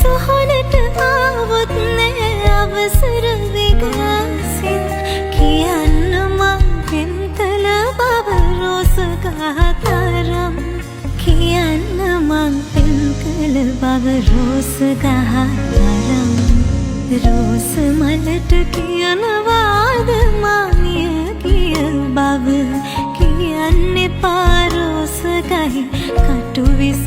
සොහොනට ආවොත් නෑ අවසර විගසින් කියන්න මං පෙම් කළ බව රෝස ගහතරම් කියන්න මං පෙම් කළ බව රෝස ගහතරම් රෝස මලට කියනවාද මානිය කිය බව කියන්න එපා රෝස ගහේ කටු විස